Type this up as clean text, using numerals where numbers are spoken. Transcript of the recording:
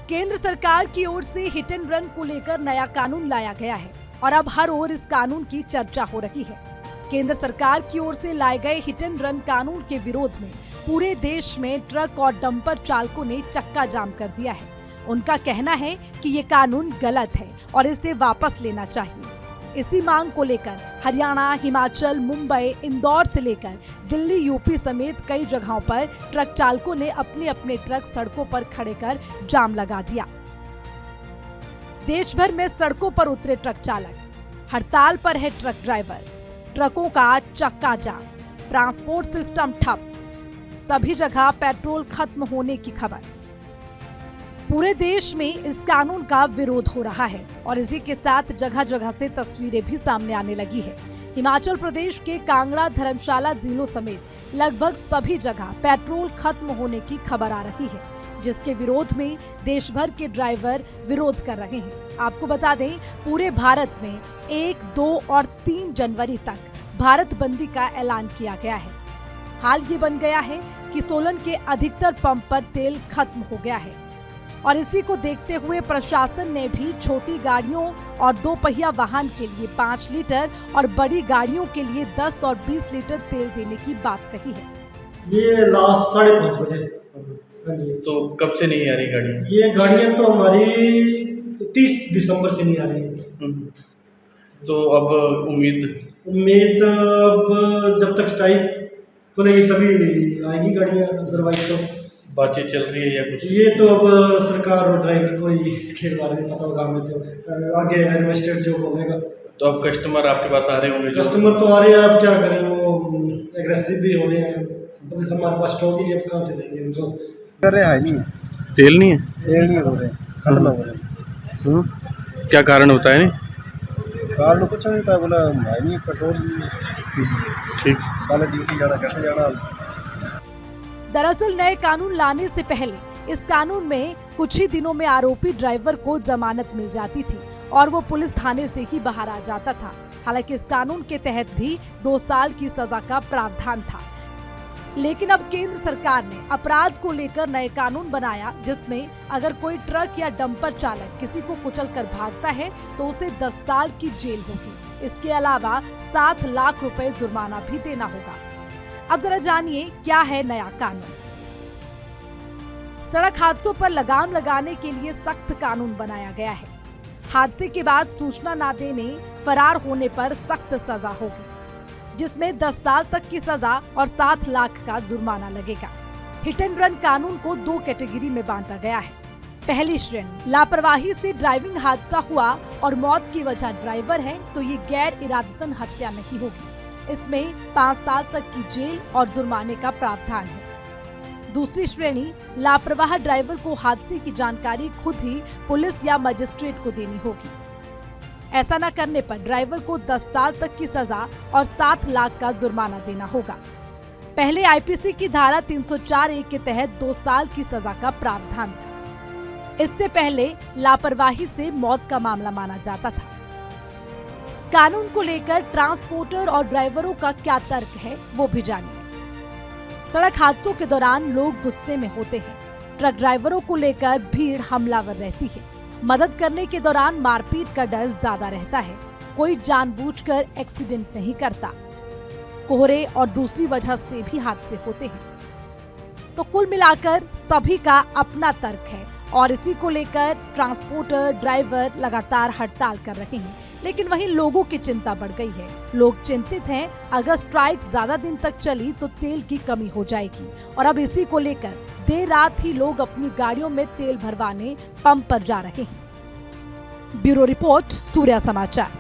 केंद्र सरकार की ओर से हिट एंड रन को लेकर नया कानून लाया गया है और अब हर ओर इस कानून की चर्चा हो रही है। केंद्र सरकार की ओर से लाए गए हिट एंड रन कानून के विरोध में पूरे देश में ट्रक और डंपर चालकों ने चक्का जाम कर दिया है। उनका कहना है कि ये कानून गलत है और इसे वापस लेना चाहिए। इसी मांग को लेकर हरियाणा, हिमाचल, मुंबई, इंदौर से लेकर दिल्ली, यूपी समेत कई जगहों पर ट्रक चालकों ने अपने अपने ट्रक सड़कों पर खड़े कर जाम लगा दिया। देश भर में सड़कों पर उतरे ट्रक चालक, हड़ताल पर है ट्रक ड्राइवर, ट्रकों का चक्का जाम, ट्रांसपोर्ट सिस्टम ठप, सभी जगह पेट्रोल खत्म होने की खबर। पूरे देश में इस कानून का विरोध हो रहा है और इसी के साथ जगह जगह से तस्वीरें भी सामने आने लगी है। हिमाचल प्रदेश के कांगड़ा, धर्मशाला जिलों समेत लगभग सभी जगह पेट्रोल खत्म होने की खबर आ रही है, जिसके विरोध में देश भर के ड्राइवर विरोध कर रहे हैं। आपको बता दें, पूरे भारत में 1, 2 और 3 जनवरी तक भारत बंदी का ऐलान किया गया है। हाल ये बन गया है कि सोलन के अधिकतर पंप पर तेल खत्म हो गया है और इसी को देखते हुए प्रशासन ने भी छोटी गाड़ियों और 2 पहिया वाहन के लिए 5 लीटर और बड़ी गाड़ियों के लिए 10 और 20 लीटर तेल देने की बात कही है। ये लास्ट 5:30 बजे। हाँ जी। तो कब से नहीं आ रही गाड़ी? ये गाड़ियाँ तो हमारी 30 दिसंबर से नहीं आ रही है। तो अब उम्मीद अब जब तक स्ट्राइक खुलेगी तभी आएगी गाड़ियाँ, अदरवाइज तो बातचीत चल रही है या कुछ? ये तो अब सरकार और ड्राइवर को ही इसके बारे में पता होगा। हमें तो आगे इन्वेस्टेड जो होगा। तो अब कस्टमर आपके पास आ रहे होंगे? कस्टमर तो आ रहे हैं, अब क्या करें, वो एग्रेसिव भी हो रहे हैं। हमारे पास स्टॉक ही नहीं, अब कहाँ से देंगे उनको। कर रहे हैं नहीं है, तेल नहीं है, तेल नहीं हो रहे, खत्म हो रहे। क्या कारण होता है? नहीं कार लोग कुछ नहीं था, बोला है नहीं पेट्रोल नहीं। ठीक, पहले ड्यूटी जाना, कैसे जाना। दरअसल नए कानून लाने से पहले इस कानून में कुछ ही दिनों में आरोपी ड्राइवर को जमानत मिल जाती थी और वो पुलिस थाने से ही बाहर आ जाता था। हालांकि इस कानून के तहत भी 2 साल की सजा का प्रावधान था, लेकिन अब केंद्र सरकार ने अपराध को लेकर नए कानून बनाया, जिसमें अगर कोई ट्रक या डंपर चालक किसी को कुचलकर भागता है तो उसे 10 साल की जेल होगी। इसके अलावा 7 लाख रुपए जुर्माना भी देना होगा। अब जरा जानिए क्या है नया कानून। सड़क हादसों पर लगाम लगाने के लिए सख्त कानून बनाया गया है। हादसे के बाद सूचना न देने, फरार होने पर सख्त सजा होगी, जिसमें 10 साल तक की सजा और 7 लाख का जुर्माना लगेगा। हिट एंड रन कानून को 2 कैटेगरी में बांटा गया है। पहली श्रेणी, लापरवाही से ड्राइविंग हादसा हुआ और मौत की वजह ड्राइवर है तो ये गैर इरादतन हत्या नहीं होगी। इसमें 5 साल तक की जेल और जुर्माने का प्रावधान है। दूसरी श्रेणी, लापरवाह ड्राइवर को हादसे की जानकारी खुद ही पुलिस या मजिस्ट्रेट को देनी होगी। ऐसा न करने पर ड्राइवर को 10 साल तक की सजा और 7 लाख का जुर्माना देना होगा। पहले आईपीसी की धारा 304(a) के तहत 2 साल की सजा का प्रावधान था। इससे पहले लापरवाही से मौत का मामला माना जाता था। कानून को लेकर ट्रांसपोर्टर और ड्राइवरों का क्या तर्क है, वो भी जानिए। सड़क हादसों के दौरान लोग गुस्से में होते हैं। ट्रक ड्राइवरों को लेकर भीड़ हमलावर रहती है। मदद करने के दौरान मारपीट का डर ज्यादा रहता है। कोई जानबूझकर एक्सीडेंट नहीं करता। कोहरे और दूसरी वजह से भी हादसे होते हैं। तो कुल मिलाकर सभी का अपना तर्क है और इसी को लेकर ट्रांसपोर्टर, ड्राइवर लगातार हड़ताल कर रहे हैं। लेकिन वहीं लोगों की चिंता बढ़ गई है। लोग चिंतित हैं, अगर स्ट्राइक ज्यादा दिन तक चली तो तेल की कमी हो जाएगी और अब इसी को लेकर देर रात ही लोग अपनी गाड़ियों में तेल भरवाने पंप पर जा रहे हैं। ब्यूरो रिपोर्ट, सूर्या समाचार।